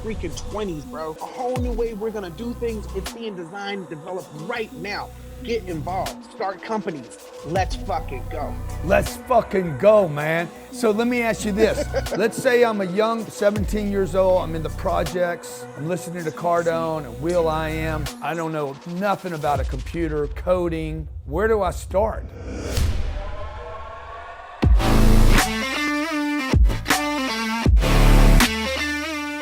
freaking 20s, bro. A whole new way we're gonna do things. It's being designed, developed right now. Get involved, start companies. Let's fucking go. Let's fucking go, man. So let me ask you this. Let's say I'm a young 17 years old. I'm in the projects. I'm listening to Cardone and Will.i.am. I don't know nothing about a computer, coding. Where do I start?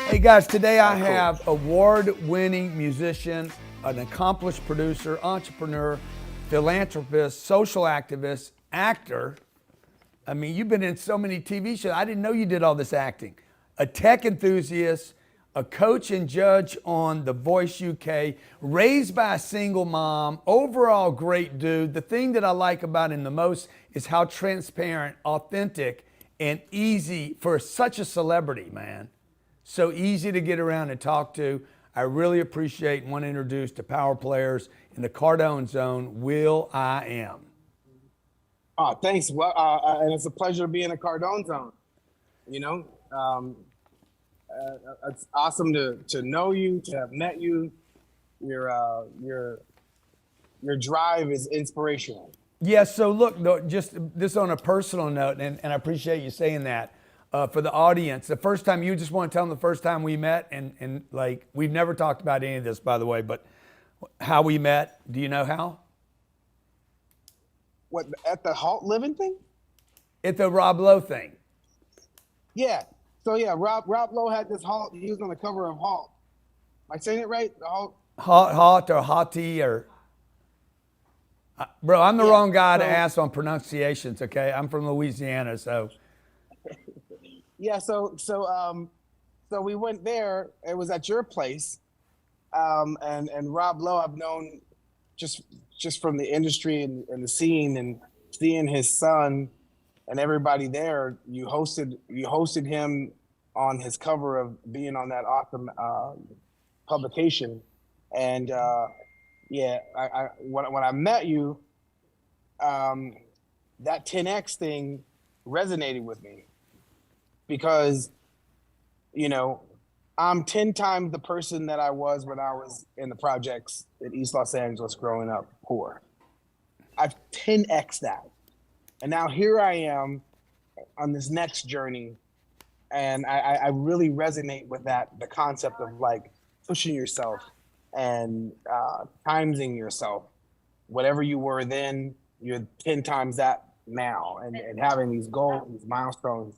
Hey guys, today I have award-winning musician, an accomplished producer, entrepreneur, philanthropist, social activist, actor. I mean, you've been in so many TV shows. I didn't know you did all this acting. A tech enthusiast, a coach and judge on The Voice UK, raised by a single mom, overall great dude. The thing that I like about him the most is how transparent, authentic, and easy for such a celebrity, man. So easy to get around and talk to. I really appreciate and want to introduce to power players in the Cardone zone, Will.i.am. Oh, thanks. Well, and it's a pleasure to be in the Cardone zone. You know, it's awesome to know you, to have met you. Your drive is inspirational. Yeah, so look, just this on a personal note, and I appreciate you saying that. For the audience, the first time, you just want to tell them the first time we met, and like, we've never talked about any of this, by the way, but how we met, do you know how? What, at the Halt Living thing? At the Rob Lowe thing. Yeah. So yeah, Rob Lowe had this Halt. He was on the cover of Halt. Am I saying it right? The Halt. Halt or Hottie or. Bro, I'm the wrong guy to ask on pronunciations. Okay, I'm from Louisiana, so. Yeah. So we went there. It was at your place, and Rob Lowe I've known just from the industry and the scene, and seeing his son and everybody there. You hosted him on his cover of being on that awesome publication, and yeah, when I met you, that 10X thing resonated with me because, you know, I'm 10 times the person that I was when I was in the projects in East Los Angeles growing up poor. I've 10X that. And now here I am on this next journey. And I really resonate with that, the concept of like pushing yourself and timesing yourself. Whatever you were then, you're 10 times that now. And having these goals, these milestones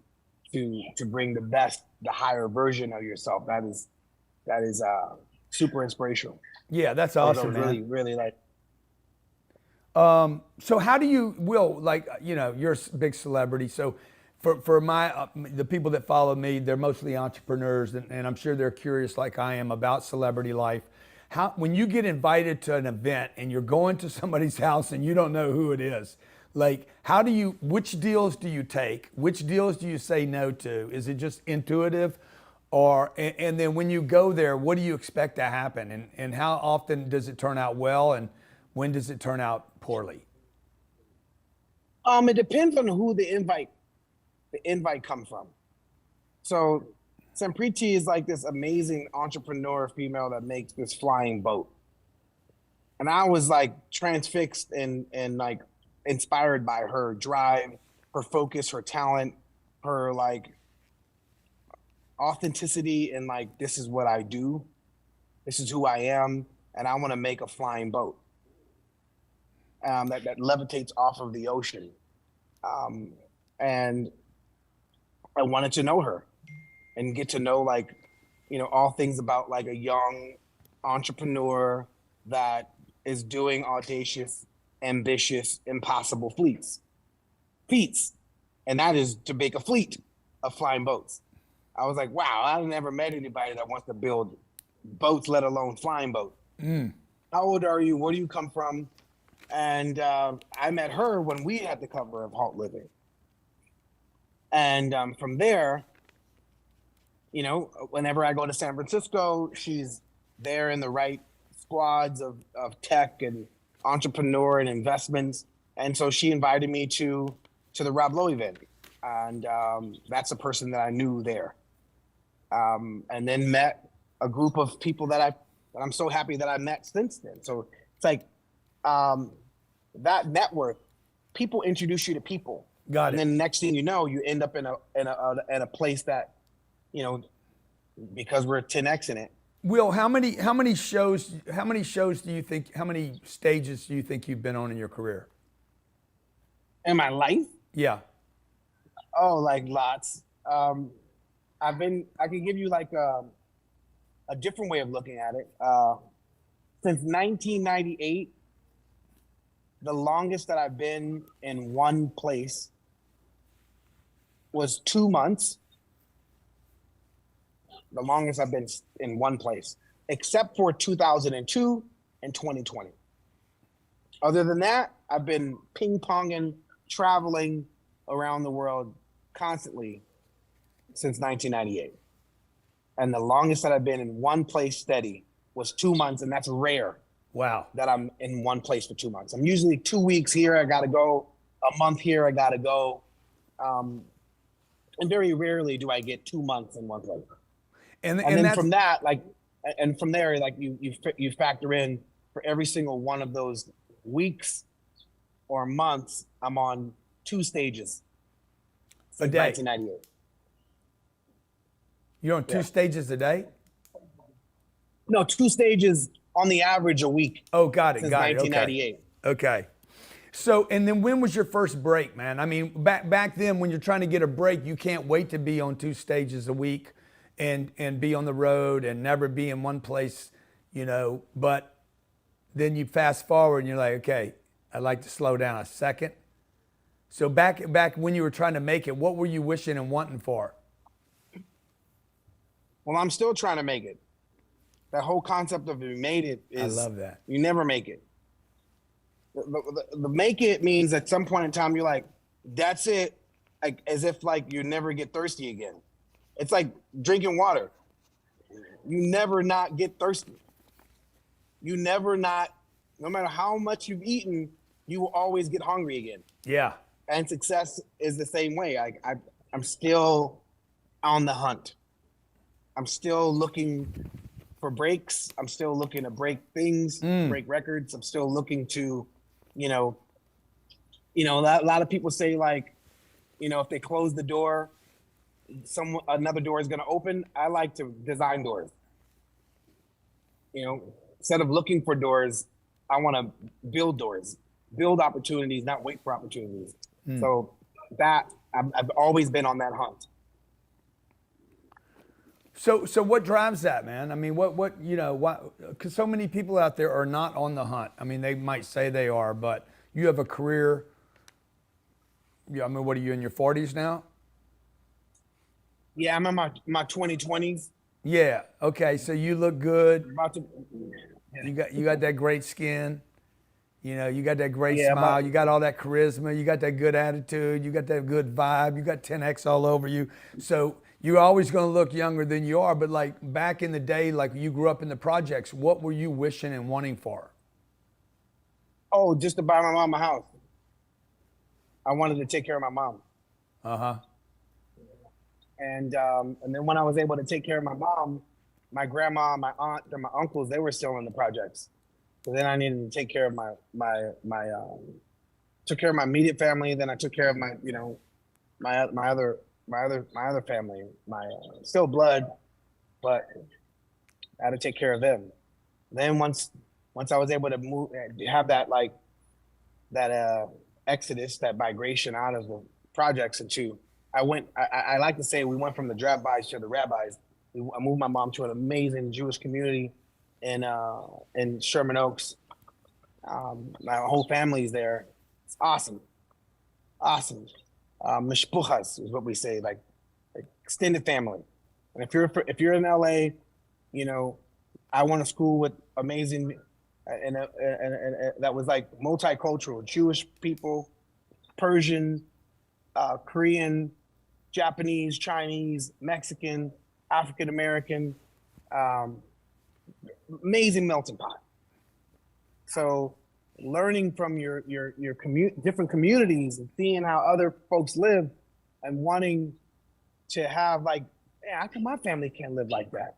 to bring the best, the higher version of yourself. That is super inspirational. Yeah, that's awesome, man. Really like. So how do you, Will, like, you know, you're a big celebrity. So for my, the people that follow me, they're mostly entrepreneurs, and I'm sure they're curious like I am about celebrity life. When you get invited to an event and you're going to somebody's house and you don't know who it is, like, which deals do you take? Which deals do you say no to? Is it just intuitive? And then when you go there, what do you expect to happen? And how often does it turn out well? And when does it turn out poorly? It depends on who the invite comes from. So Sampriti is like this amazing entrepreneur female that makes this flying boat. And I was like transfixed and like inspired by her drive, her focus, her talent, her like authenticity, and like, this is what I do. This is who I am. And I want to make a flying boat that levitates off of the ocean. And I wanted to know her and get to know, like, you know, all things about like a young entrepreneur that is doing audacious, ambitious, impossible feats. And that is to make a fleet of flying boats. I was like, wow, I've never met anybody that wants to build boats, let alone flying boats. How old are you? Where do you come from? And I met her when we had the cover of Halt Living. And from there, you know, whenever I go to San Francisco, she's there in the right squads of tech and entrepreneur and investments. And so she invited me to the Rob Lowe event. And that's a person that I knew there. And then met a group of people that I'm so happy that I met since then. So it's like um, that network, people introduce you to people, Got and it. then next thing you know, you end up in a place that, you know, because we're 10x in it. Will, how many shows do you think, how many stages do you think you've been on in your career? In my life, Yeah. oh, like lots. I can give you like a different way of looking at it. Since 1998, the longest that I've been in one place was 2 months. The longest I've been in one place, except for 2002 and 2020. Other than that, I've been ping-ponging, traveling around the world constantly since 1998. And the longest that I've been in one place steady was 2 months, and that's rare. Wow. That I'm in one place for 2 months. I'm usually 2 weeks here, I gotta go, a month here, I gotta go. And very rarely do I get 2 months in one place. And And then that's, from that, like, and from there, like you factor in for every single one of those weeks or months, I'm on 2 stages since day. 1998. you're on two stages a day? No, 2 stages on the average a week. Oh, got it. Since Got it. 1998. Okay. So, and then when was your first break, man? I mean, back then when you're trying to get a break, you can't wait to be on 2 stages a week and be on the road and never be in one place, you know, but then you fast forward and you're like, okay, I'd like to slow down a second. So back when you were trying to make it, what were you wishing and wanting for? Well, I'm still trying to make it. That whole concept of you made it is, I love that. You never make it. The make it means at some point in time you're like, that's it, like as if like you never get thirsty again. It's like drinking water. You never not get thirsty. You never not, no matter how much you've eaten, you will always get hungry again. Yeah. And success is the same way. I'm still on the hunt. I'm still looking for breaks. I'm still looking to break things, break records. I'm still looking to, you know, a lot of people say like, you know, if they close the door, another door is going to open. I like to design doors. You know, instead of looking for doors, I want to build doors, build opportunities, not wait for opportunities. So that I've always been on that hunt. So what drives that, man? I mean, what you know, why? Because so many people out there are not on the hunt. I mean, they might say they are, but you have a career. Yeah, I mean, what are you in your 40s now? Yeah, I'm in my 2020s. Yeah. Okay. So you look good. About to, You got that great skin. You know, you got that great Yeah, smile. You got all that charisma. You got that good attitude. You got that good vibe. You got 10X all over you. So you're always going to look younger than you are. But like back in the day, like you grew up in the projects, what were you wishing and wanting for? oh, just to buy my mom a house. I wanted to take care of my mom. Uh-huh. And then when I was able to take care of my mom, my grandma, my aunt, and my uncles, they were still in the projects. So then I needed to take care of took care of my immediate family. Then I took care of my, you know, my other family, my still blood, but I had to take care of them. Then once I was able to move, have that like that exodus, that migration out of the projects into, I like to say we went from the drive-bys to the rabbis. I moved my mom to an amazing Jewish community in Sherman Oaks. My whole family's there. It's awesome. Mishpuchas is what we say, like extended family. And if you're in LA, you know, I went to school with amazing, and that was like multicultural, Jewish people, Persian, Korean, Japanese, Chinese, Mexican, African American, amazing melting pot. So learning from your different communities and seeing how other folks live and wanting to have like, yeah, how come my family can't live like that?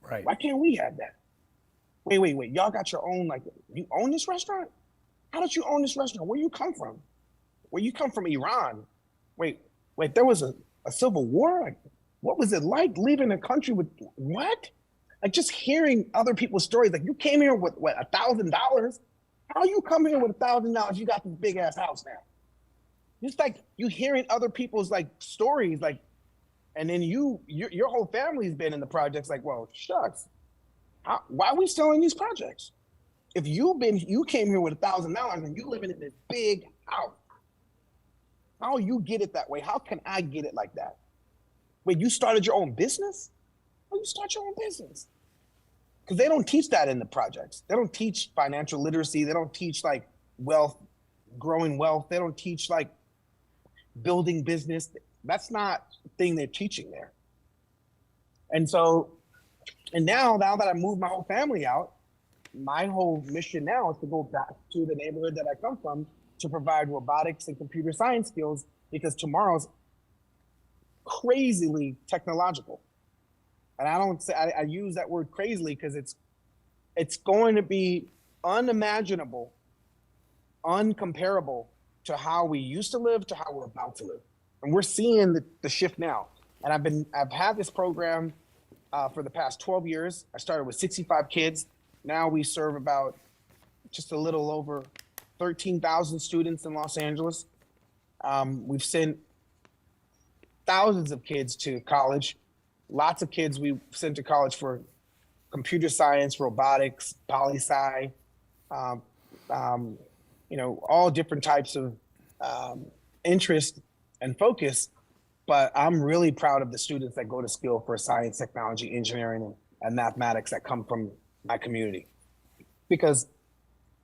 Right. Why can't we have that? Wait. Y'all got your own, like, you own this restaurant? How did you own this restaurant? Where you come from? Where you come from, Iran? Wait, there was a civil war? Like, what was it like leaving a country with what? Like, just hearing other people's stories. Like, you came here with what, $1,000? How you come here with $1,000? You got this big ass house now. Just like you hearing other people's like stories, like, and then your whole family's been in the projects. Like, well, shucks, why are we still in these projects? If you came here with $1,000 and you living in this big house, how you get it that way? How can I get it like that? Wait, you started your own business? How you start your own business? Because they don't teach that in the projects. They don't teach financial literacy. They don't teach like wealth, growing wealth. They don't teach like building business. That's not the thing they're teaching there. And so, and now that I moved my whole family out, my whole mission now is to go back to the neighborhood that I come from to provide robotics and computer science skills, because tomorrow's crazily technological. And I use that word crazily because it's going to be unimaginable, uncomparable to how we used to live to how we're about to live. And we're seeing the shift now. And I've had this program for the past 12 years. I started with 65 kids. Now we serve about just a little over 13,000 students in Los Angeles. We've sent thousands of kids to college. Lots of kids we sent to college for computer science, robotics, poli-sci, all different types of interest and focus. But I'm really proud of the students that go to school for science, technology, engineering, and mathematics that come from my community. Because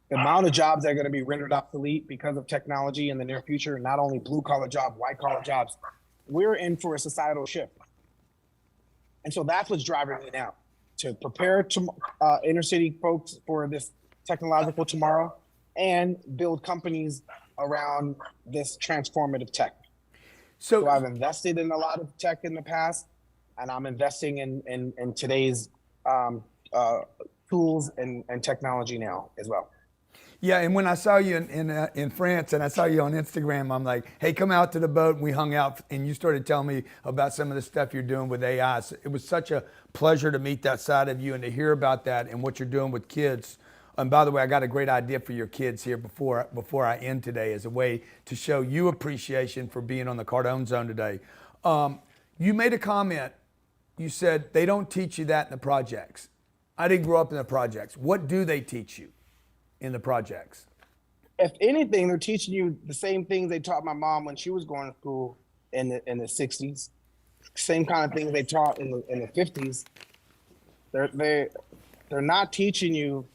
the amount of jobs that are going to be rendered obsolete because of technology in the near future, not only blue collar jobs, white collar jobs, we're in for a societal shift. And so that's what's driving me now, to prepare inner city folks for this technological tomorrow and build companies around this transformative tech. So I've invested in a lot of tech in the past, and I'm investing in today's tools and technology now as well. Yeah, and when I saw you in France and I saw you on Instagram, I'm like, hey, come out to the boat, and we hung out, and you started telling me about some of the stuff you're doing with AI. So it was such a pleasure to meet that side of you and to hear about that and what you're doing with kids. And by the way, I got a great idea for your kids here before I end today as a way to show you appreciation for being on the Cardone Zone today. You made a comment. You said they don't teach you that in the projects. I didn't grow up in the projects. What do they teach you in the projects? If anything, they're teaching you the same things they taught my mom when she was going to school in the 60s. Same kind of things they taught in the 50s. They're not teaching you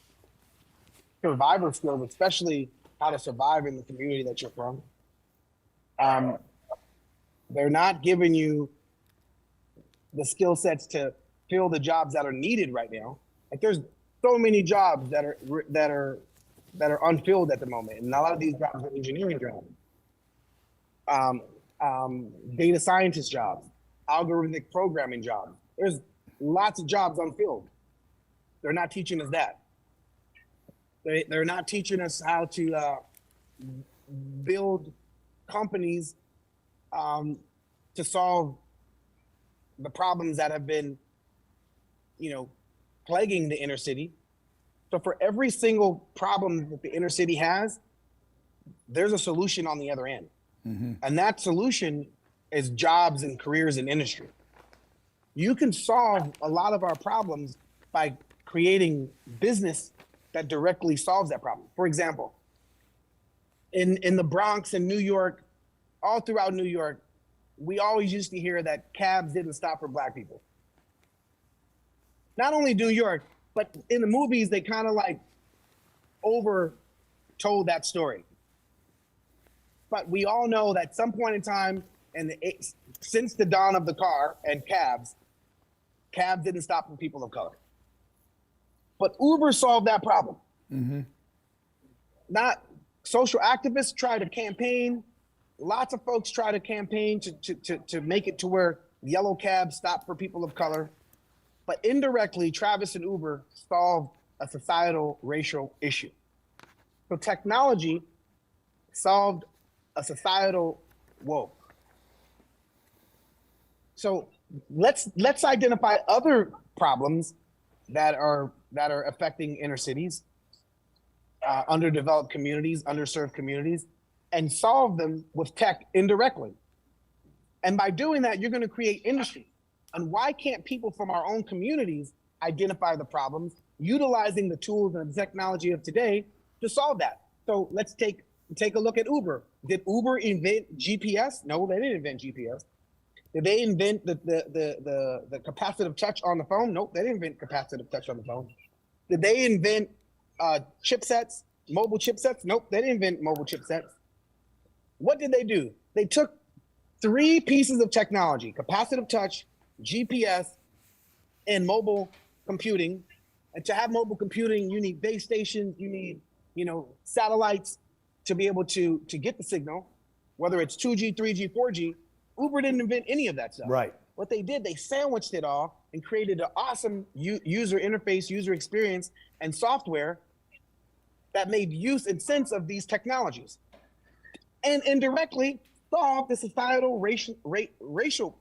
survivor skills, especially how to survive in the community that you're from. They're not giving you the skill sets to fill the jobs that are needed right now. Like, there's so many jobs that are unfilled at the moment, and a lot of these jobs are engineering jobs, data scientist jobs, algorithmic programming jobs. There's lots of jobs unfilled. They're not teaching us that. They're not teaching us how to build companies to solve the problems that have been, plaguing the inner city. So for every single problem that the inner city has, there's a solution on the other end. Mm-hmm. And that solution is jobs and careers in industry. You can solve a lot of our problems by creating business that directly solves that problem. For example, in the Bronx and New York, all throughout New York, we always used to hear that cabs didn't stop for Black people. Not only New York, but in the movies, they kind of like over told that story. But we all know that at some point in time, since the dawn of the car and cabs didn't stop for people of color. But Uber solved that problem. Mm-hmm. Not social activists try to campaign. Lots of folks try to campaign to make it to where yellow cabs stop for people of color. But indirectly, Travis and Uber solved a societal racial issue. So technology solved a societal woe. So let's identify other problems that are affecting inner cities, underdeveloped communities, underserved communities, and solve them with tech indirectly. And by doing that, you're going to create industry. And why can't people from our own communities identify the problems, utilizing the tools and the technology of today to solve that? So let's take a look at Uber. Did Uber invent GPS? No, they didn't invent GPS. Did they invent the capacitive touch on the phone? Nope, they didn't invent capacitive touch on the phone. Did they invent chipsets, mobile chipsets? Nope, they didn't invent mobile chipsets. What did they do? They took 3 pieces of technology: capacitive touch, GPS, and mobile computing. And to have mobile computing, you need base stations, you need, satellites to be able to get the signal, whether it's 2G, 3G, 4G. Uber didn't invent any of that stuff. Right. What they did, they sandwiched it all and created an awesome user interface, user experience, and software that made use and sense of these technologies, and indirectly solved the societal racial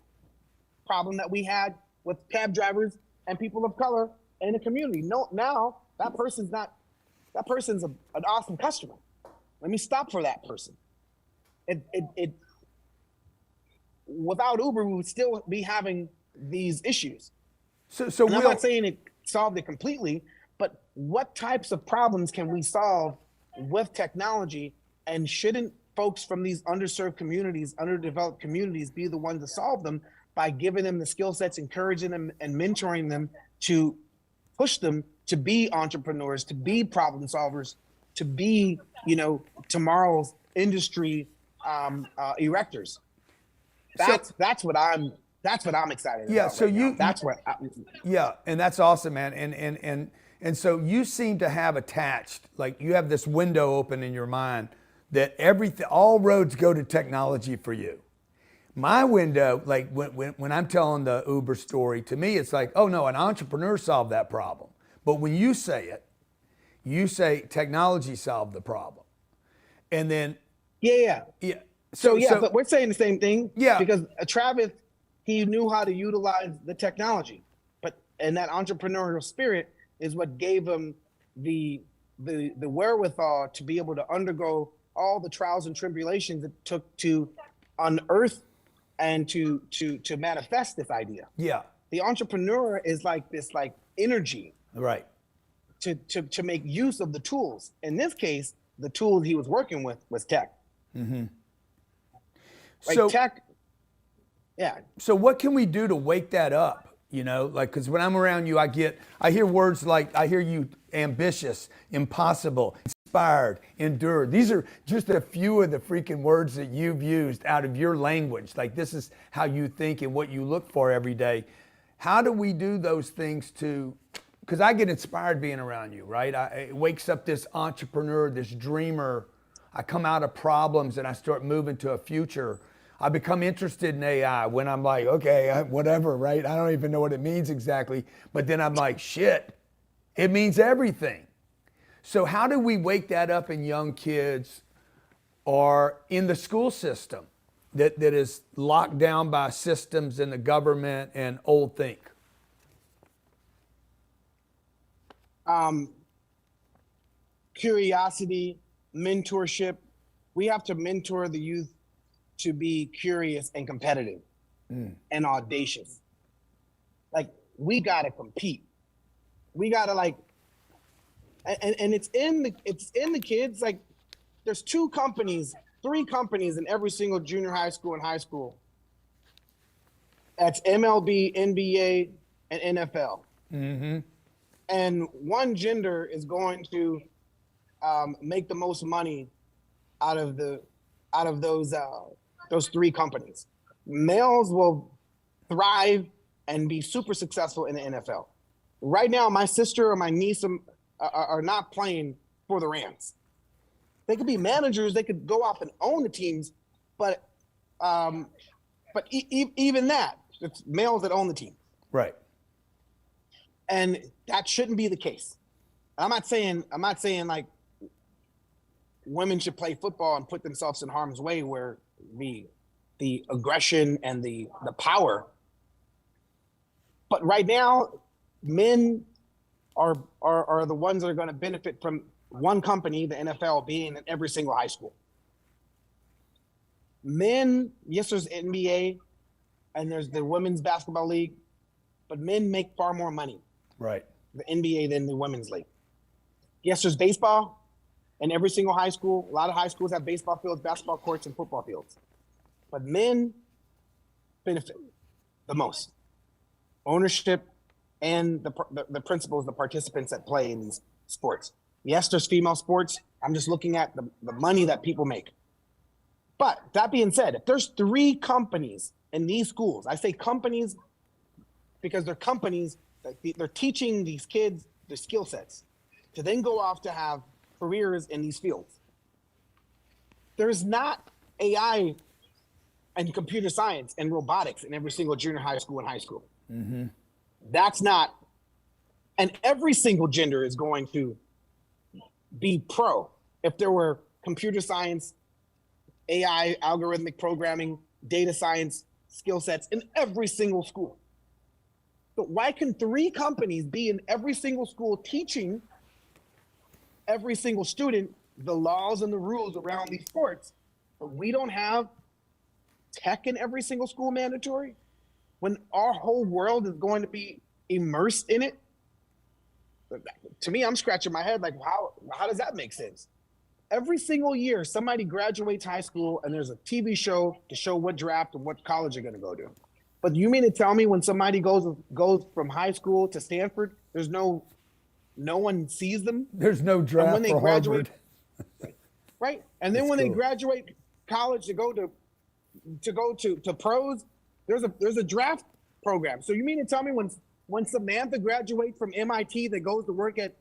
problem that we had with cab drivers and people of color in the community. No, now that person's an awesome customer. Let me stop for that person. Without Uber, we would still be having these issues. So I'm not saying it solved it completely, but what types of problems can we solve with technology? And shouldn't folks from these underserved communities, underdeveloped communities, be the ones to solve them by giving them the skill sets, encouraging them, and mentoring them to push them to be entrepreneurs, to be problem solvers, to be, tomorrow's industry erectors? That's what I'm excited about. So and that's awesome, man. And so you seem to have attached, like you have this window open in your mind that all roads go to technology for you. My window, like when I'm telling the Uber story, to me it's like, oh no, an entrepreneur solved that problem. But when you say it, you say technology solved the problem. And then yeah. But we're saying the same thing. Yeah. Because Travis, he knew how to utilize the technology, and that entrepreneurial spirit is what gave him the wherewithal to be able to undergo all the trials and tribulations it took to unearth and to manifest this idea. Yeah. The entrepreneur is like this energy. Right. To make use of the tools. In this case, the tool he was working with was tech. Mm-hmm. Tech. Yeah. So what can we do to wake that up? Because when I'm around you, I hear words like, I hear you ambitious, impossible, inspired, endure. These are just a few of the freaking words that you've used out of your language. Like, this is how you think and what you look for every day. How do we do those things because I get inspired being around you, right? It wakes up this entrepreneur, this dreamer. I come out of problems and I start moving to a future. I become interested in AI when I'm like, okay, whatever, right? I don't even know what it means exactly. But then I'm like, shit, it means everything. So how do we wake that up in young kids or in the school system that is locked down by systems in the government and old think? Curiosity, mentorship. We have to mentor the youth to be curious and competitive and audacious. Like, we gotta compete. We gotta and it's in the kids. Like, there's 3 companies in every single junior high school and high school. That's MLB, NBA, and NFL. Mm-hmm. And one gender is going to make the most money out of those 3 companies. Males will thrive and be super successful in the NFL. Right now, my sister or my niece are not playing for the Rams. They could be managers. They could go off and own the teams, but even that, it's males that own the team. Right. And that shouldn't be the case. I'm not saying like women should play football and put themselves in harm's way where the aggression and the power. But right now, men are the ones that are going to benefit from one company, the NFL, being in every single high school. Men, yes, there's NBA and there's the women's basketball league, but men make far more money, right, the NBA than the women's league. Yes, there's baseball in every single high school. A lot of high schools have baseball fields, basketball courts, and football fields. But men benefit the most. Ownership and the principles, the participants that play in these sports. Yes, there's female sports. I'm just looking at the money that people make. But that being said, if there's 3 companies in these schools, I say companies because they're companies, they're teaching these kids the skill sets to then go off to have careers in these fields. There's not AI and computer science and robotics in every single junior high school and high school. Mm-hmm. That's not, and every single gender is going to be pro if there were computer science, AI, algorithmic programming, data science skill sets in every single school. But why can 3 companies be in every single school teaching every single student the laws and the rules around these sports, but we don't have tech in every single school mandatory when our whole world is going to be immersed in it? To me, I'm scratching my head like, how does that make sense? Every single year, somebody graduates high school and there's a TV show to show what draft and what college they're going to go to. But you mean to tell me when somebody goes from high school to Stanford, there's no one sees them? There's no draft when they for graduate, Harvard. right? And then when they graduate college to go to pros, there's a draft program. So you mean to tell me when Samantha graduates from MIT that goes to work at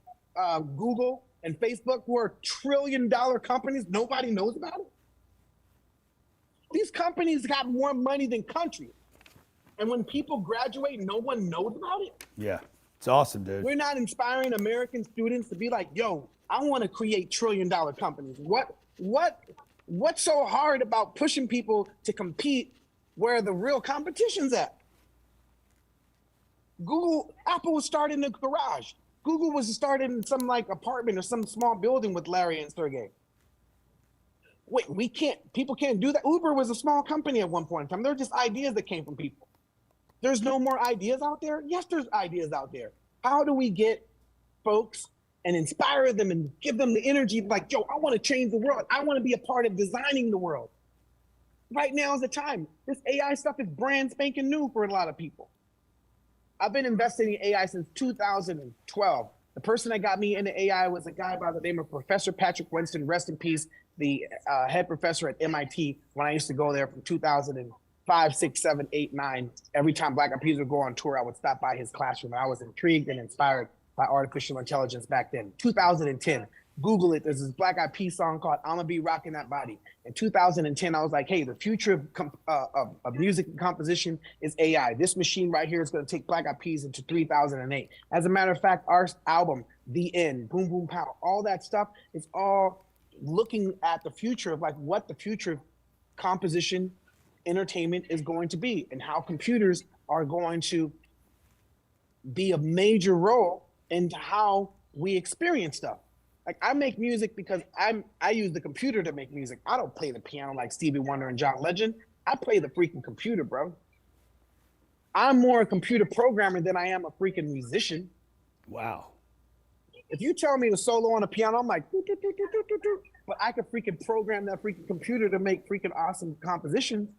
Google and Facebook, who are trillion-dollar companies, nobody knows about it? These companies got more money than countries. And when people graduate, no one knows about it? Yeah, it's awesome, dude. We're not inspiring American students to be like, yo, I want to create trillion-dollar companies. What's so hard about pushing people to compete where the real competition's at? Apple was started in a garage. Google was started in some like apartment or some small building with Larry and Sergey. Wait, people can't do that. Uber was a small company at one point in time. They're just ideas that came from people. There's no more ideas out there? Yes, there's ideas out there. How do we get folks and inspire them and give them the energy like, yo, I want to change the world. I want to be a part of designing the world. Right now is the time. This AI stuff is brand spanking new for a lot of people. I've been investing in AI since 2012. The person that got me into AI was a guy by the name of Professor Patrick Winston, rest in peace, the head professor at MIT when I used to go there from 2005, 6, 7, 8, 9. Every time Black Eyed Peas would go on tour, I would stop by his classroom. I was intrigued and inspired by artificial intelligence back then. 2010, Google it. There's this Black Eyed Peas song called "I'ma Be Rocking That Body." In 2010, I was like, hey, the future of music and composition is AI. This machine right here is going to take Black Eyed Peas into 3008. As a matter of fact, our album, The End, Boom Boom Pow, all that stuff is all looking at the future of like what the future of composition, entertainment is going to be and how computers are going to be a major role into how we experience stuff. Like I make music because I use the computer to make music. I don't play the piano like Stevie Wonder and John Legend. I play the freaking computer, bro. I'm more a computer programmer than I am a freaking musician. Wow. If you tell me to solo on a piano, I'm like, doo, doo, doo, doo, doo, doo, doo. But I could freaking program that freaking computer to make freaking awesome compositions.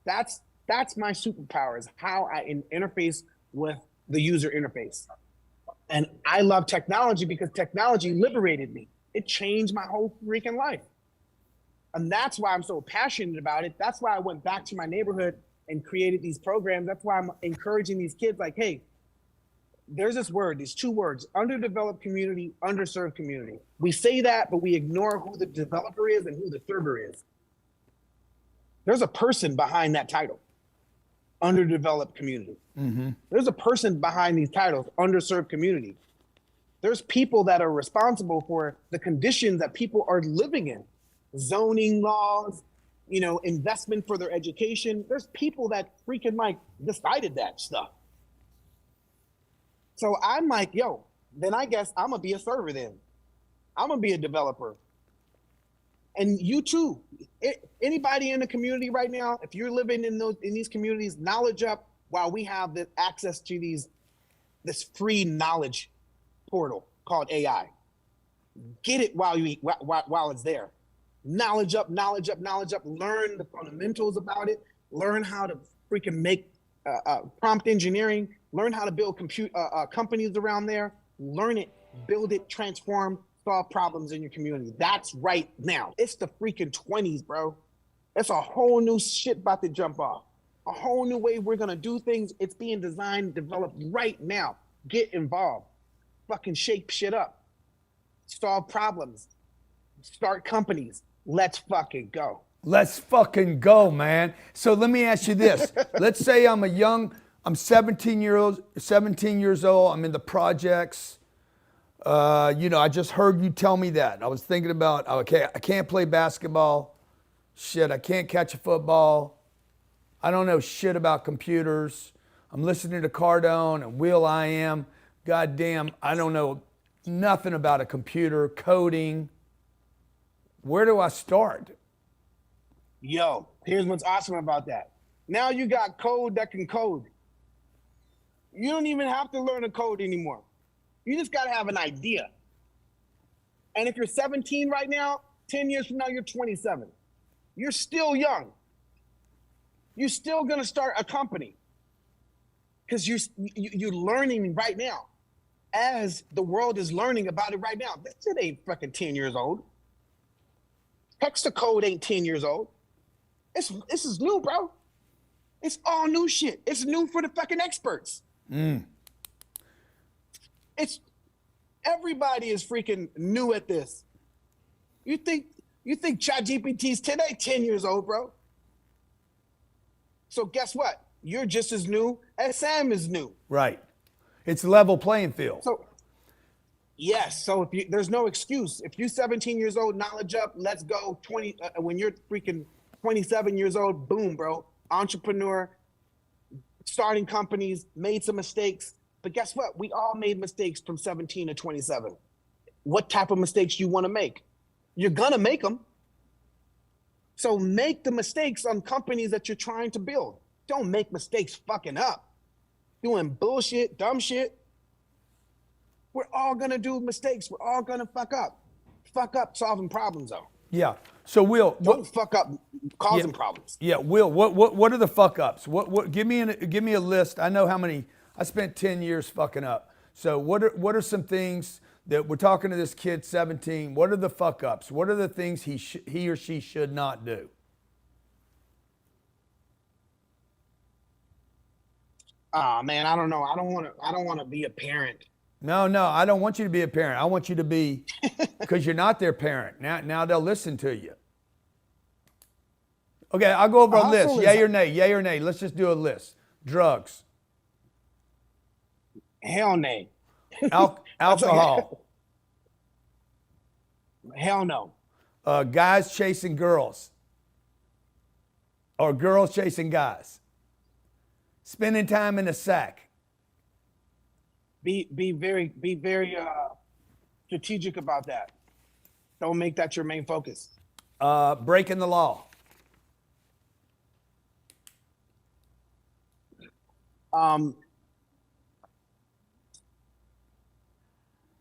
That's my superpower, is how I interface with the user interface. And I love technology because technology liberated me. It changed my whole freaking life. And that's why I'm so passionate about it. That's why I went back to my neighborhood and created these programs. That's why I'm encouraging these kids like, hey, there's this word, these 2 words, underdeveloped community, underserved community. We say that, but we ignore who the developer is and who the server is. There's a person behind that title. underdeveloped community. There's a person behind these titles, underserved community. There's people that are responsible for the conditions that people are living in, zoning laws, investment for their education. There's people that freaking like decided that stuff. So I'm like, yo, then I guess I'm gonna be a server then. I'm gonna be a developer. And you too, anybody in the community right now, if you're living in these communities, knowledge up while we have the access to this free knowledge portal called AI. Get it while it's there. Knowledge up, knowledge up, knowledge up. Learn the fundamentals about it. Learn how to freaking make prompt engineering. Learn how to build companies around there. Learn it, build it, transform, solve problems in your community. That's right now. It's the freaking 20s, bro. It's a whole new shit about to jump off. A whole new way we're gonna do things. It's being designed, developed right now. Get involved. Fucking shake shit up. Solve problems. Start companies. Let's fucking go. Let's fucking go, man. So let me ask you this. Let's say I'm 17 years old. I'm in the projects. I just heard you tell me that. I was thinking about, okay, I can't play basketball. Shit, I can't catch a football. I don't know shit about computers. I'm listening to Cardone and Will.i.am. Goddamn, I don't know nothing about a computer, coding. Where do I start? Yo, here's what's awesome about that. Now you got code that can code. You don't even have to learn a code anymore. You just got to have an idea. And if you're 17 right now, 10 years from now, you're 27. You're still young. You're still going to start a company because you're learning right now as the world is learning about it right now. This shit ain't fucking 10 years old. Text to code ain't 10 years old. This is new, bro. It's all new shit. It's new for the fucking experts. It's everybody is freaking new at this. You think ChatGPT's today 10 years old, bro? So guess what? You're just as new as Sam is new. Right. It's a level playing field. So yes. So there's no excuse. If you're 17 years old, knowledge up, let's go. When you're freaking 27 years old, boom, bro. Entrepreneur, starting companies, made some mistakes. But guess what? We all made mistakes from 17 to 27. What type of mistakes you want to make? You're going to make them. So make the mistakes on companies that you're trying to build. Don't make mistakes fucking up. Doing bullshit, dumb shit. We're all going to do mistakes. We're all going to fuck up. Fuck up solving problems, though. Yeah. So Will, don't fuck up causing problems. Yeah, Will, what are the fuck ups? What give me a list. I know how many. I spent 10 years fucking up. So what are some things that we're talking to this kid 17? What are the fuck ups? What are the things he or she should not do? Man, I don't know. I don't want to be a parent. No, I don't want you to be a parent. I want you to be, because you're not their parent. Now they'll listen to you. Okay, I'll go over a list. Yay or nay, yay or nay. Let's just do a list. Drugs. Hell nay. Alcohol. Hell no. Guys chasing girls. Or girls chasing guys. Spending time in the sack. Be very strategic about that. Don't make that your main focus. Breaking the law.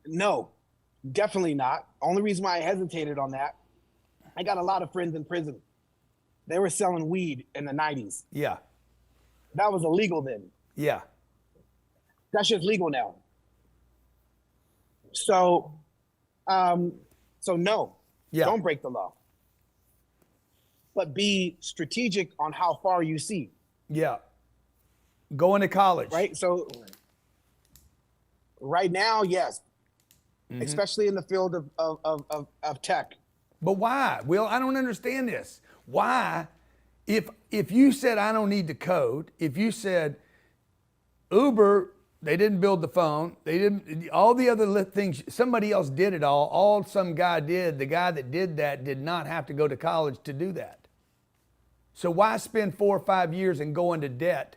No, definitely not. Only reason why I hesitated on that, I got a lot of friends in prison. They were selling weed in the 90s. Yeah. That was illegal then. Yeah. That shit's legal now. So no, yeah. Don't break the law. But be strategic on how far you see. Yeah. Going to college. Right? So right now, yes. Mm-hmm. Especially in the field of tech. But why? Will, I don't understand this. Why if you said I don't need to code, if you said Uber, they didn't build the phone, they didn't, all the other things, somebody else did it all some guy did, the guy that did that did not have to go to college to do that. So why spend 4 or 5 years and go into debt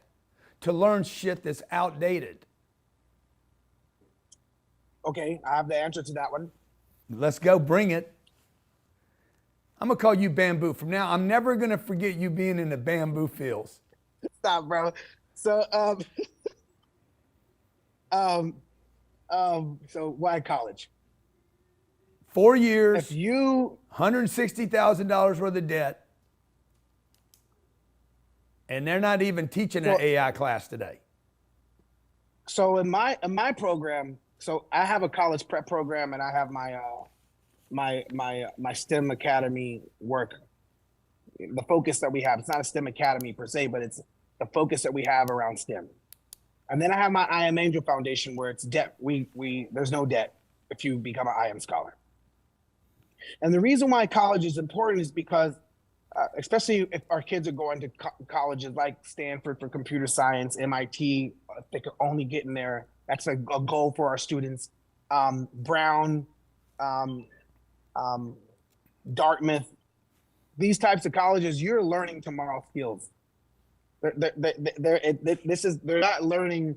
to learn shit that's outdated? Okay, I have the answer to that one. Let's go, bring it. I'm gonna call you Bamboo. From now, I'm never gonna forget you being in the bamboo fields. Stop, bro. So, so why college? 4 years, If you $160,000 worth of debt, and they're not even teaching an AI class today. So in my program, so I have a college prep program, and I have my STEM academy work. The focus that we have, it's not a STEM academy per se, but it's the focus that we have around STEM. And then I have my I.am Angel Foundation, where it's debt. There's no debt if you become an I.am scholar. And the reason why college is important is because, especially if our kids are going to colleges like Stanford for computer science, MIT, if they could only get in there, that's a goal for our students. Brown, Dartmouth, these types of colleges, you're learning tomorrow's skills. They're not learning,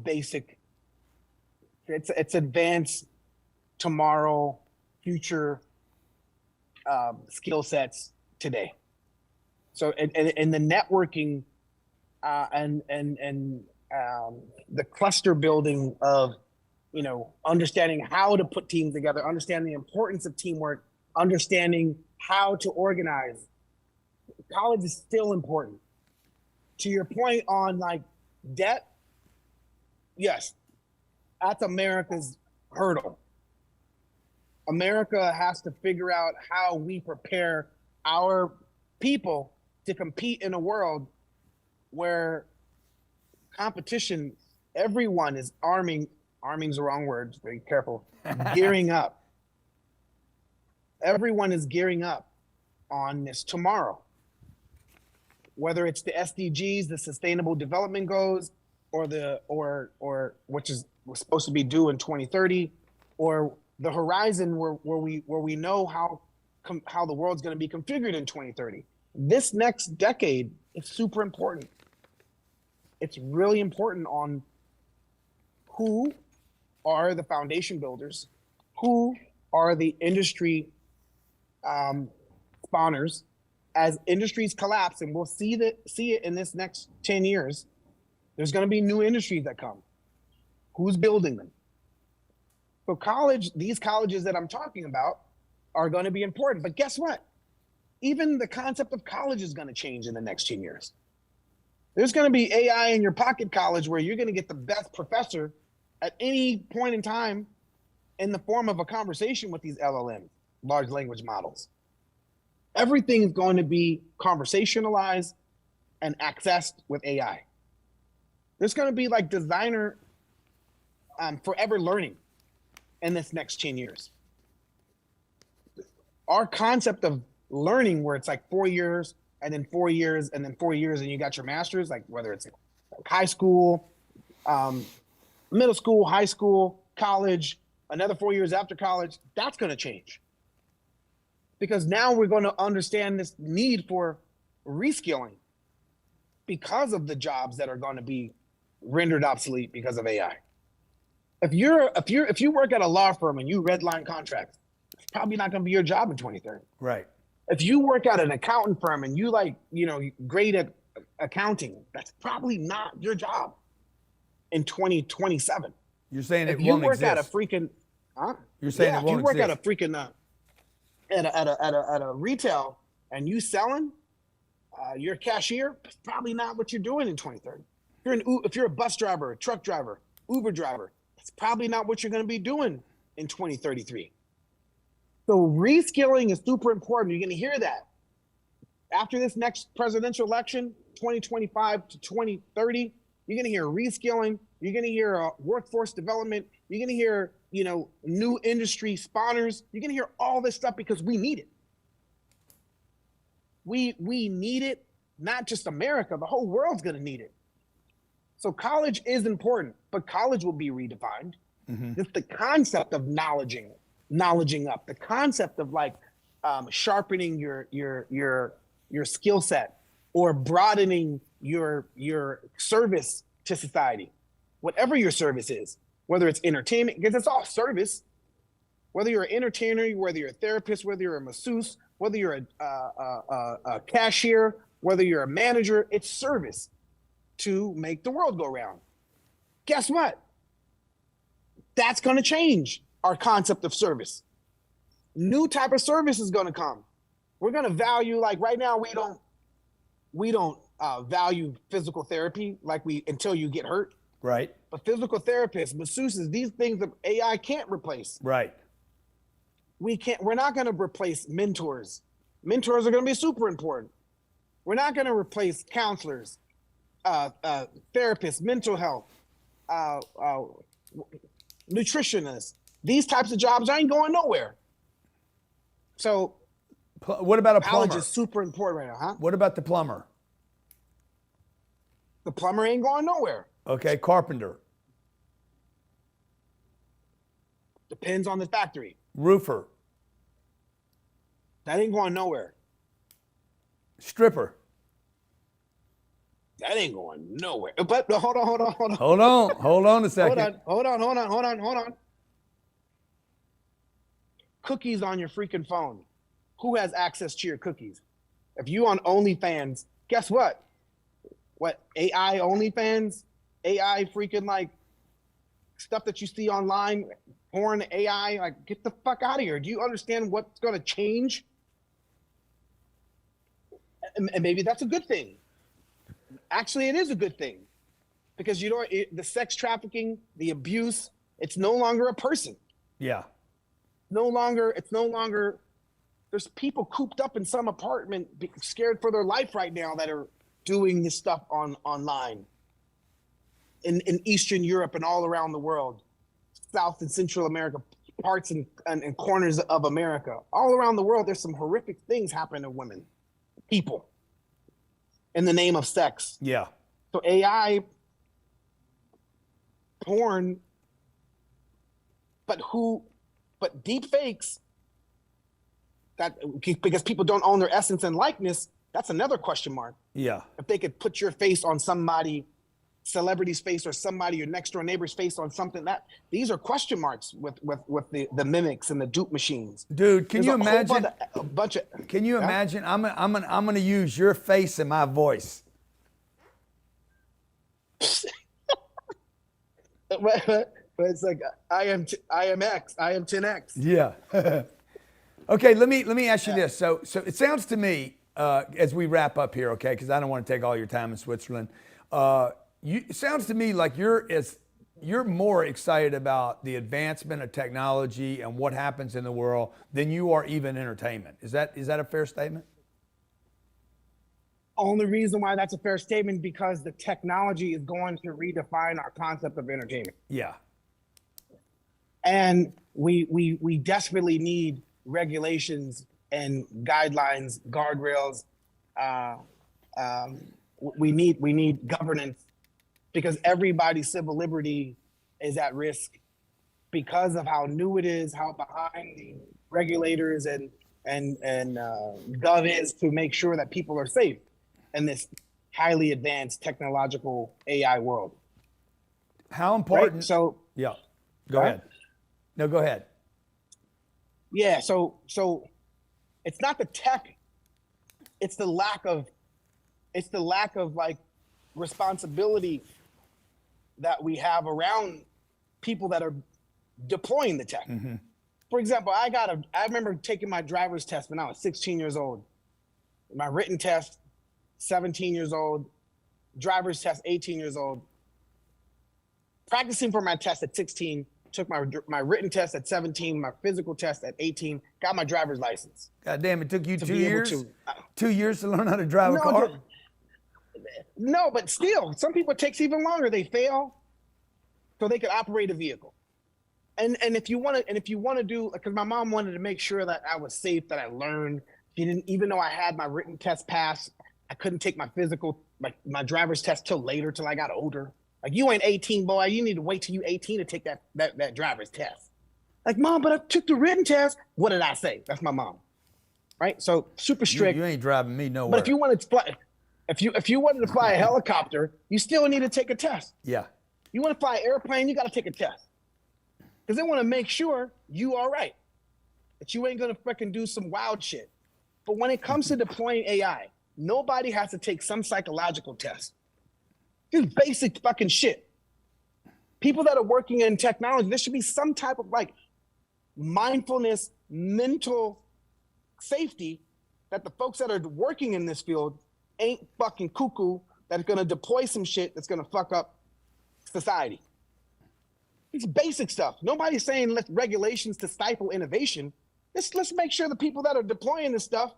basic. It's advanced tomorrow, future skill sets today. So and the networking and the cluster building of, understanding how to put teams together, understanding the importance of teamwork, understanding how to organize. College is still important. To your point on like debt, yes, that's America's hurdle. America has to figure out how we prepare our people to compete in a world where competition, everyone is arming's the wrong word, be careful, gearing up. Everyone is gearing up on this tomorrow. Whether it's the SDGs, the Sustainable Development Goals, or which is supposed to be due in 2030, or the horizon where we know how the world's going to be configured in 2030. This next decade is super important. It's really important on who are the foundation builders, who are the industry spawners. As industries collapse, and we'll see it in this next 10 years, there's going to be new industries that come. Who's building them? So these colleges that I'm talking about are going to be important. But guess what? Even the concept of college is going to change in the next 10 years. There's going to be AI in your pocket college where you're going to get the best professor at any point in time in the form of a conversation with these LLMs, large language models. Everything is going to be conversationalized and accessed with AI. There's going to be like designer forever learning in this next 10 years. Our concept of learning, where it's like 4 years and then 4 years and then 4 years and you got your master's, like whether it's like high school, middle school, high school, college, another 4 years after college, that's going to change. Because now we're going to understand this need for reskilling because of the jobs that are going to be rendered obsolete because of AI. If you work at a law firm and you redline contracts, it's probably not going to be your job in 2030. Right. If you work at an accountant firm and you great at accounting, that's probably not your job in 2027. You're saying it if you won't work exist. at a freaking, You're saying it won't if you work exist. at a freaking at a retail and you selling, you're a cashier, it's probably not what you're doing in 2030. If you're a bus driver, a truck driver, Uber driver, it's probably not what you're going to be doing in 2033. So reskilling is super important. You're going to hear that. After this next presidential election, 2025 to 2030, you're going to hear reskilling. You're going to hear workforce development. You're going to hear, new industry spawners. You're going to hear all this stuff because we need it. We need it not just America, the whole world's going to need it. So college is important, but college will be redefined. Just the concept of knowledging up, the concept of like sharpening your skill set or broadening your service to society, whatever your service is, whether it's entertainment, because it's all service. Whether you're an entertainer, whether you're a therapist, whether you're a masseuse, whether you're a cashier, whether you're a manager, it's service to make the world go round. Guess what? That's going to change our concept of service. New type of service is going to come. We're going to value, like right now, we don't value physical therapy like until you get hurt. Right. But physical therapists, masseuses, these things that AI can't replace. Right. We're not going to replace mentors. Mentors are going to be super important. We're not going to replace counselors, therapists, mental health, nutritionists. These types of jobs ain't going nowhere. So what about a plumber? College is super important right now, huh? What about the plumber? The plumber ain't going nowhere. Okay, carpenter. Depends on the factory. Roofer. That ain't going nowhere. Stripper. That ain't going nowhere. But hold on. Hold on a second. Hold on. Cookies on your freaking phone. Who has access to your cookies? If you on OnlyFans, guess what? What, AI OnlyFans? AI freaking like stuff that you see online, porn, AI, like get the fuck out of here. Do you understand what's going to change? And maybe that's a good thing. Actually, it is a good thing because the sex trafficking, the abuse, it's no longer a person. Yeah. It's no longer, there's people cooped up in some apartment scared for their life right now that are doing this stuff online in Eastern Europe and all around the world, South and Central America, parts and corners of America. All around the world, there's some horrific things happening to women, people, in the name of sex. Yeah. So AI, porn, but deep fakes, because people don't own their essence and likeness, that's another question mark. Yeah. If they could put your face on somebody, celebrity's face, or somebody, your next door neighbor's face on something, these are question marks with the mimics and the dupe machines. Dude, can you imagine? Can you yeah? imagine? I'm going to use your face and my voice. But it's like I am X, I am 10X. Yeah. Okay, let me ask you this. So it sounds to me, as we wrap up here, okay, because I don't want to take all your time in Switzerland. It sounds to me like you're more excited about the advancement of technology and what happens in the world than you are even entertainment. Is that a fair statement? Only reason why that's a fair statement because the technology is going to redefine our concept of entertainment. Yeah. And we desperately need regulations and guidelines, guardrails. We need governance because everybody's civil liberty is at risk because of how new it is, how behind the regulators and gov is to make sure that people are safe in this highly advanced technological AI world. How important? Right? So yeah, go ahead. No, go ahead. Yeah, so it's not the tech, it's the lack of like responsibility that we have around people that are deploying the tech. Mm-hmm. For example, I remember taking my driver's test when I was 16 years old. My written test, 17 years old, driver's test, 18 years old. Practicing for my test at 16, took my written test at 17, my physical test at 18, got my driver's license. God damn, it took you 2 years? 2 years to learn how to drive a car? No, but still, some people it takes even longer. They fail so they could operate a vehicle. And if you want to do, because my mom wanted to make sure that I was safe, that I learned. She didn't, even though I had my written test pass, I couldn't take my physical, my driver's test till later, till I got older. Like, you ain't 18, boy. You need to wait till you 18 to take that driver's test. Like, Mom, but I took the written test. What did I say? That's my mom, right? So super strict. You ain't driving me nowhere. But if you wanted to fly, if you wanted to fly a helicopter, you still need to take a test. Yeah. You want to fly an airplane, you got to take a test. Because they want to make sure you are right, that you ain't going to freaking do some wild shit. But when it comes to deploying AI, nobody has to take some psychological test. Just basic fucking shit. People that are working in technology, there should be some type of like mindfulness, mental safety that the folks that are working in this field ain't fucking cuckoo that's going to deploy some shit that's going to fuck up society. It's basic stuff. Nobody's saying let regulations to stifle innovation. Let's make sure the people that are deploying this stuff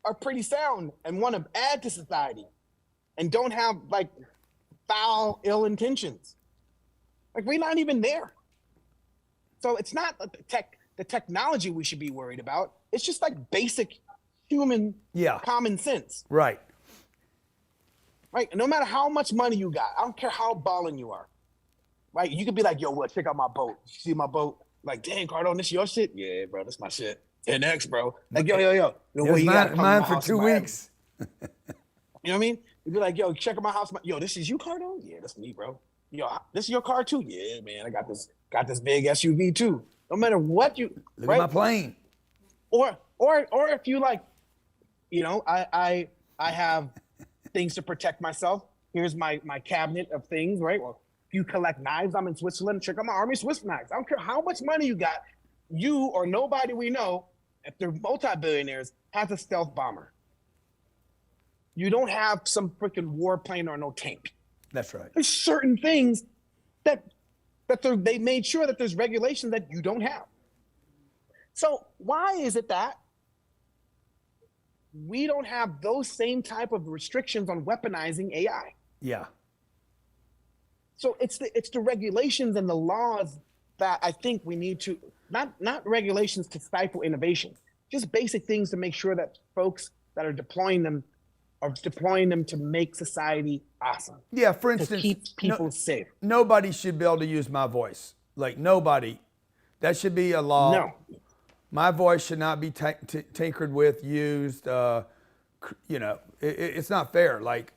are pretty sound and want to add to society and don't have like foul, ill intentions. Like, we're not even there. So it's not the technology we should be worried about. It's just like basic human common sense. Right. Right. No matter how much money you got, I don't care how ballin' you are. Right. You could be like, yo, what? Check out my boat. You see my boat? Like, dang, Cardone, this your shit? Yeah, bro, this my shit. 10X, bro. Like, yo. It was mine for 2 weeks. You know what I mean? You'd be like, yo, check out my house. Yo, this is you, Cardone? Yeah, that's me, bro. Yo, this is your car too? Yeah, man, I got this big SUV too. No matter what you look at my plane. Or if you like, you know, I have things to protect myself. Here's my cabinet of things, right? Well, if you collect knives, I'm in Switzerland, check out my Army Swiss knives. I don't care how much money you got, you or nobody we know, if they're multi-billionaires, has a stealth bomber. You don't have some freaking warplane or no tank. That's right. There's certain things that they made sure that there's regulations that you don't have. So why is it that we don't have those same type of restrictions on weaponizing AI? Yeah. So it's the regulations and the laws that I think we need to, not regulations to stifle innovation, just basic things to make sure that folks that are deploying them to make society awesome. Yeah, for instance, to keep people safe. Nobody should be able to use my voice. Like, nobody. That should be a law. No. My voice should not be tinkered with, used. You know, it's not fair. Like,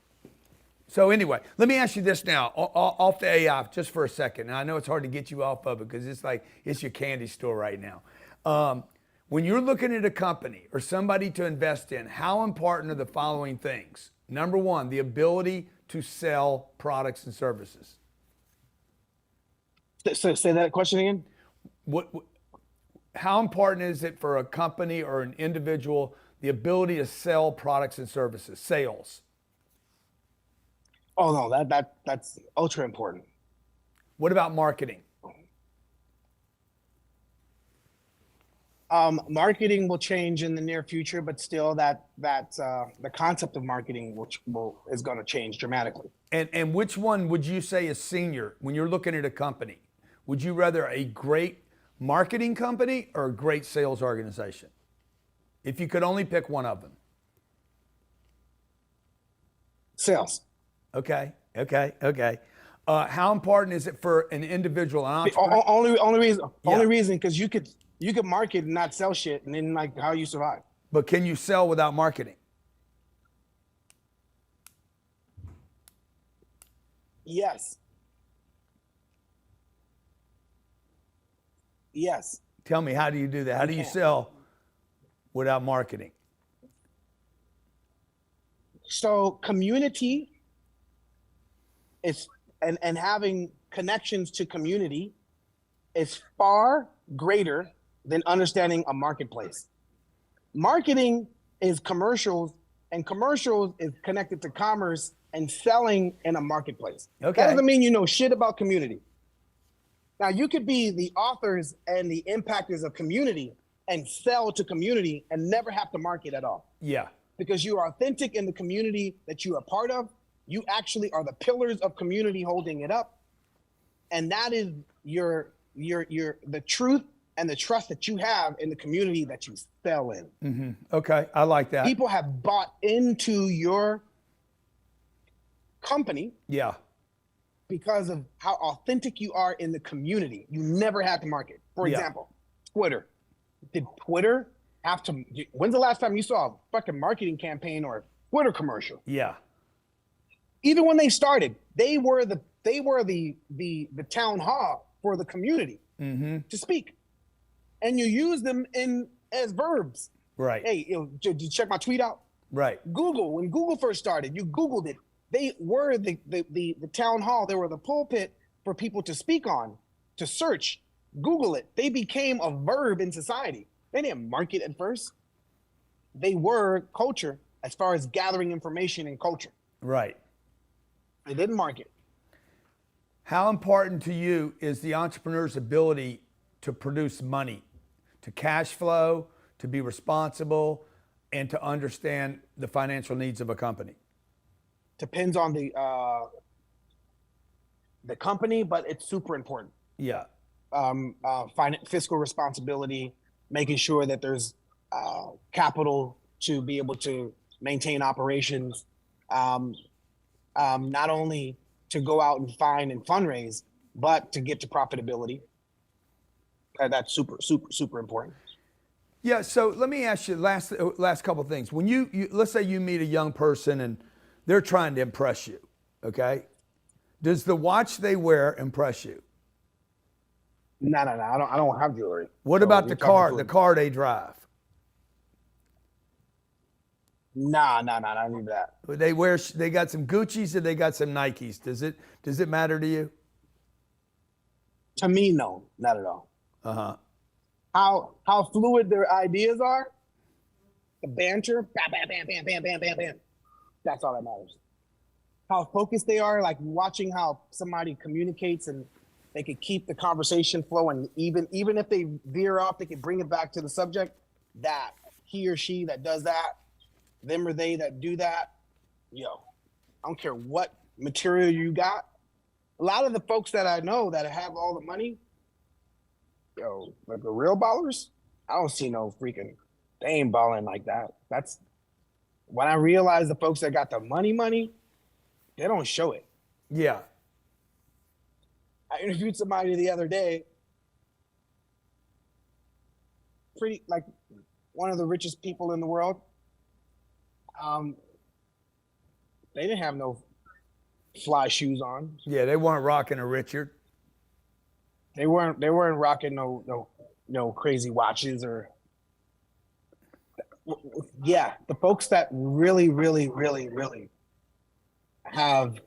so anyway, let me ask you this now, off the AI just for a second. And I know it's hard to get you off of it because it's like it's your candy store right now. When you're looking at a company or somebody to invest in, how important are the following things? Number one, the ability to sell products and services. So say that question again. How important is it for a company or an individual, the ability to sell products and services, sales? Oh no, that's ultra important. What about marketing? Marketing will change in the near future, but still the concept of marketing is going to change dramatically. And which one would you say is senior when you're looking at a company? Would you rather a great marketing company or a great sales organization? If you could only pick one of them. Sales. Okay. How important is it for an individual, an entrepreneur? Only reason because you could market and not sell shit, and then like how you survive. But can you sell without marketing? Yes. Tell me, how do you do that? How do you sell without marketing? So community is and having connections to community is far greater than understanding a marketplace. Marketing is commercials, and commercials is connected to commerce and selling in a marketplace. Okay. That doesn't mean you know shit about community. Now, you could be the authors and the impactors of community and sell to community and never have to market at all. Yeah. Because you are authentic in the community that you are part of. You actually are the pillars of community holding it up. And that is the truth and the trust that you have in the community that you sell in. Okay, I like that. People have bought into your company Yeah. because of how authentic you are in the community. You never had to market. For example, Twitter. Did Twitter have to? When's the last time you saw a fucking marketing campaign or a Twitter commercial? Yeah. Even when they started, they were the town hall for the community to speak, and you use them as verbs. Right. Hey, did you check my tweet out? Right. Google, when Google first started, you Googled it. They were the town hall. They were the pulpit for people to speak on, to search, Google it. They became a verb in society. They didn't market at first. They were culture as far as gathering information and culture. Right. They didn't market. How important to you is the entrepreneur's ability to produce money, to cash flow, to be responsible, and to understand the financial needs of a company? Depends on the company, but it's super important. Yeah. Fiscal responsibility, making sure that there's capital to be able to maintain operations, not only to go out and find and fundraise, but to get to profitability. That's super, super, super important. Yeah. So let me ask you last couple of things. When you let's say you meet a young person and they're trying to impress you, okay? Does the watch they wear impress you? No. I don't have jewelry. What about the car they drive? Nah, I need that. They got some Gucci's and they got some Nikes. Does it matter to you? To me, no, not at all. How fluid their ideas are, the banter, bam, bam, bam, bam, bam, bam, bam, bam. That's all that matters. How focused they are, like watching how somebody communicates and they could keep the conversation flowing. Even if they veer off, they can bring it back to the subject. That he or she that does that, them or they that do that, I don't care what material you got. A lot of the folks that I know that have all the money, like the real ballers, I don't see no freaking, they ain't balling like that. That's when I realize the folks that got the money, they don't show it. Yeah. I interviewed somebody the other day, pretty like one of the richest people in the world. They didn't have no fly shoes on. Yeah, they weren't rocking a Richard. They weren't rocking no crazy watches or. Yeah, the folks that really, really, really, really have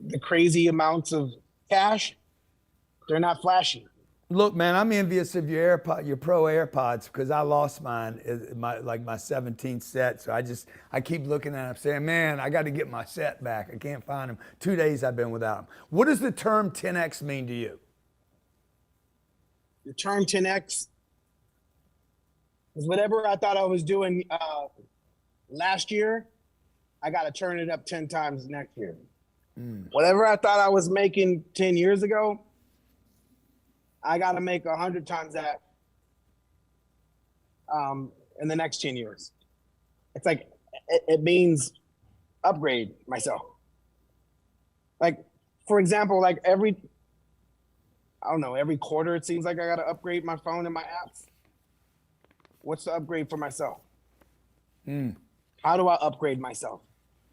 the crazy amounts of cash, they're not flashy. Look, man, I'm envious of your Pro AirPods because I lost mine, my 17th set. So I keep looking at them saying, man, I got to get my set back. I can't find them. 2 days I've been without them. What does the term 10X mean to you? The term 10X is whatever I thought I was doing last year, I got to turn it up 10 times next year. Whatever I thought I was making 10 years ago, I got to make 100 times that in the next 10 years. It's like, it means upgrade myself. Like, for example, like every quarter, it seems like I got to upgrade my phone and my apps. What's the upgrade for myself? How do I upgrade myself?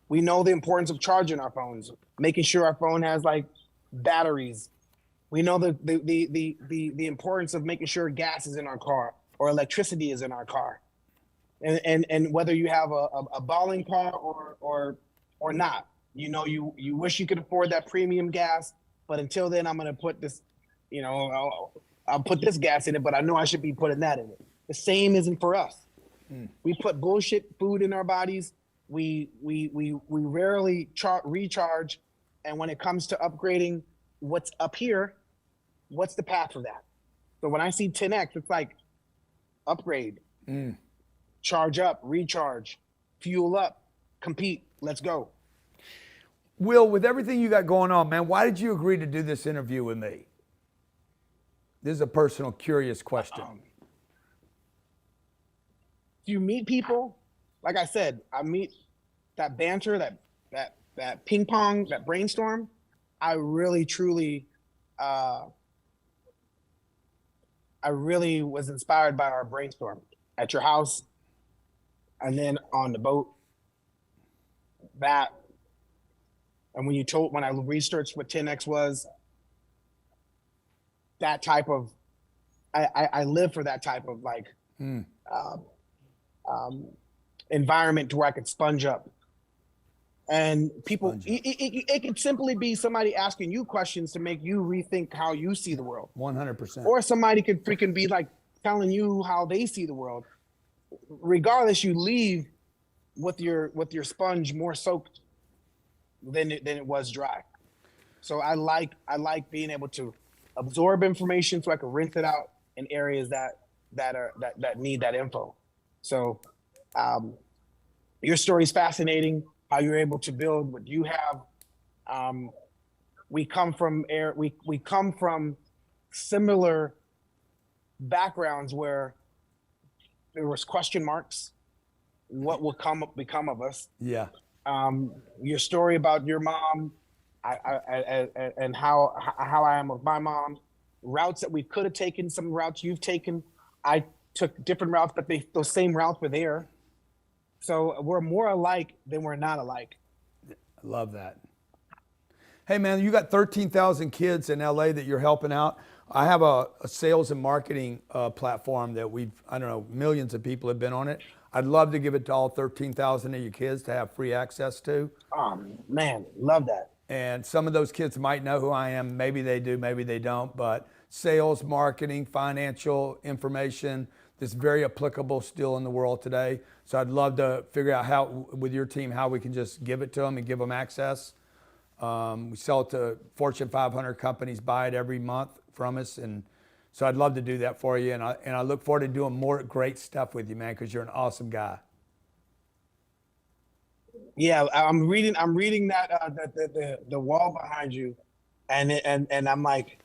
We know the importance of charging our phones, making sure our phone has like batteries. We know the importance of making sure gas is in our car or electricity is in our car. And whether you have a balling car or not, you wish you could afford that premium gas, but until then I'm gonna put this, I'll put this gas in it, but I know I should be putting that in it. The same isn't for us. We put bullshit food in our bodies. We rarely recharge. And when it comes to upgrading what's up here, what's the path for that? So when I see 10X, it's like upgrade, charge up, recharge, fuel up, compete, let's go. Will, with everything you got going on, man, why did you agree to do this interview with me? This is a personal, curious question. You meet people, like I said, I meet that banter, that ping pong, that brainstorm. I really, truly, I really was inspired by our brainstorm at your house, and then on the boat. That, and when I researched what 10X was, that type of, I live for that type of like environment to where I could sponge up. And people, it could simply be somebody asking you questions to make you rethink how you see the world. 100%. Or somebody could freaking be like telling you how they see the world. Regardless, you leave with your sponge more soaked than it was dry. So I like being able to absorb information so I can rinse it out in areas that need that info. So your story is fascinating. How you're able to build what you have. We come from similar backgrounds where there was question marks. What will become of us? Yeah. Your story about your mom, and how I am with my mom. Routes that we could have taken, some routes you've taken. I took different routes, but those same routes were there. So we're more alike than we're not alike. I love that. Hey man, you got 13,000 kids in LA that you're helping out. I have a sales and marketing platform that millions of people have been on it. I'd love to give it to all 13,000 of your kids to have free access to. Man, love that. And some of those kids might know who I am. Maybe they do, maybe they don't. But sales, marketing, financial information, that's very applicable still in the world today. So I'd love to figure out how, with your team, how we can just give it to them and give them access. We sell it to Fortune 500 companies, buy it every month from us. And so I'd love to do that for you. And I look forward to doing more great stuff with you, man, because you're an awesome guy. Yeah, I'm reading that the wall behind you, and I'm like,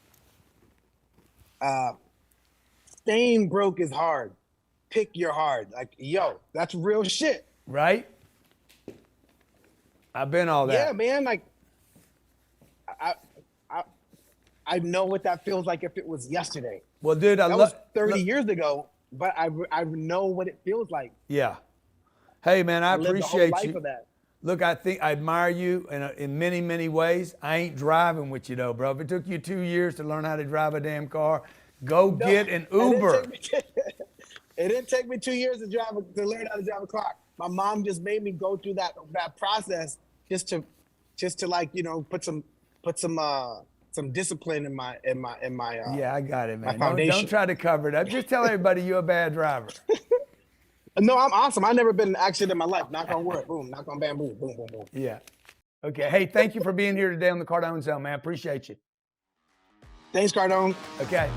staying broke is hard. Pick your hard. Like, yo, that's real shit. Right? I've been all that. Yeah, man. Like, I know what that feels like if it was yesterday. Well, dude, that was 30 years ago, but I know what it feels like. Yeah. Hey, man, I appreciate the whole you. life of that. Look, I think I admire you in many, many ways. I ain't driving with you though, bro. If it took you 2 years to learn how to drive a damn car, get an Uber. It didn't take me 2 years to learn how to drive a car. My mom just made me go through that process just to like, put some discipline in my yeah, I got it, man. Don't try to cover it up. Just tell everybody you're a bad driver. No, I'm awesome. I've never been in an accident in my life. Knock on wood. Boom. Knock on bamboo. Boom, boom, boom. Yeah. Okay. Hey, thank you for being here today on the Cardone Zone, man. Appreciate you. Thanks, Cardone. Okay.